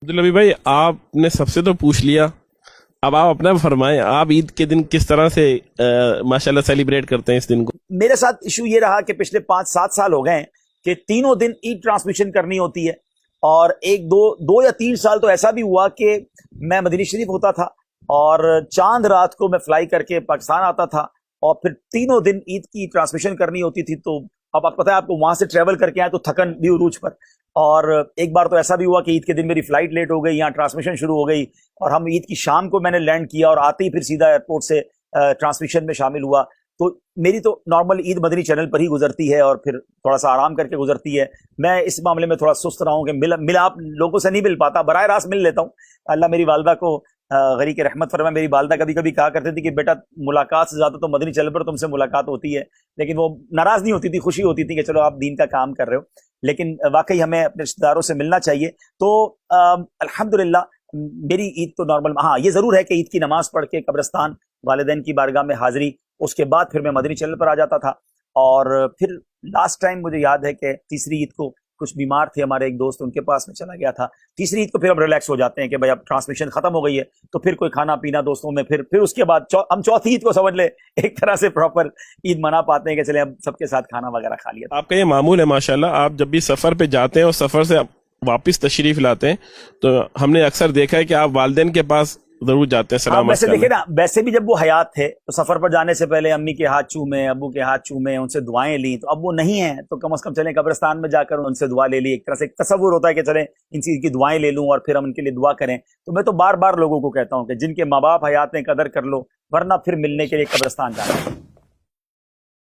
अब्दुल भाई, आपने सबसे तो पूछ लिया। अब आप अपना फरमाएं, आप ईद के दिन किस तरह से माशाल्लाह सेलिब्रेट करते हैं इस दिन को। मेरे साथ इशू ये रहा कि पिछले 5-7 साल हो गए हैं कि तीनों दिन ईद ट्रांसमिशन करनी होती है। और एक दो या 3 साल तो ऐसा भी हुआ कि मैं मदीना शरीफ होता था और चांद रात को मैं फ्लाई करके पाकिस्तान आता था और फिर तीनों दिन ईद की ट्रांसमिशन करनी होती थी। तो अब आप पता है, आपको वहां से ट्रेवल करके आए तो थकन भी उरूज पर। और एक बार तो ऐसा भी हुआ कि ईद के दिन मेरी फ्लाइट लेट हो गई, यहाँ ट्रांसमिशन शुरू हो गई और हम ईद की शाम को मैंने लैंड किया और आते ही फिर सीधा एयरपोर्ट से ट्रांसमिशन में शामिल हुआ। तो मेरी तो नॉर्मल ईद मदनी चैनल पर ही गुजरती है और फिर थोड़ा सा आराम करके गुजरती है। मैं इस मामले में थोड़ा सुस्त रहा हूँ कि मिला आप लोगों से नहीं मिल पाता, बराह रास्त मिल लेता हूँ। अल्लाह मेरी वालदा को गरी के रहमत फरमाए। मेरी वालदा कभी कभी कहा करती थी कि बेटा मुलाकात से ज्यादा तो मदनी चैनल पर तुमसे मुलाकात होती है, लेकिन वो नाराज नहीं होती थी, खुशी होती थी कि चलो आप दीन का काम कर रहे हो। लेकिन वाकई हमें अपने रिश्तेदारों से मिलना चाहिए। तो अल्हम्दुलिल्लाह मेरी ईद तो नॉर्मल। हाँ, ये जरूर है कि ईद की नमाज पढ़ के कब्रिस्तान वालिदैन की बारगाह में हाजिरी, उसके बाद फिर मैं मदनी चैनल पर आ जाता था। और फिर लास्ट टाइम मुझे याद है कि तीसरी ईद को कुछ बीमार थे हमारे एक दोस्त, उनके पास में चला गया था। तीसरी ईद को फिर हम रिलैक्स हो जाते हैं कि भाई अब ट्रांसमिशन खत्म हो गई है, तो फिर कोई खाना पीना दोस्तों में, फिर उसके बाद हम चौथी ईद को समझ ले एक तरह से प्रॉपर ईद मना पाते हैं कि चले अब सबके साथ खाना वगैरह खा लिया। आपका ये मामूल है माशाल्लाह, आप जब भी सफ़र पे जाते हैं और सफ़र से वापस तशरीफ लाते हैं तो हमने अक्सर देखा है कि आप वालिदैन के पास जरूर जाते हैं सलाम वैसे करने। देखे ना, वैसे भी जब वो हयात थे तो सफर पर जाने से पहले अम्मी के हाथ चूमे, अब्बू के हाथ चूमे, उनसे दुआएं ली। तो अब वो नहीं है तो कम से कम चले कब्रिस्तान में जाकर उनसे दुआ ले ली। एक तरह से एक तसव्वुर होता है कि चले इन चीज की दुआएं ले लूं और फिर हम उनके लिए दुआ करें। तो मैं तो बार बार लोगों को कहता हूं कि जिनके माँ बाप हयात हैं कदर कर लो, वरना फिर मिलने के लिए कब्रिस्तान जाना।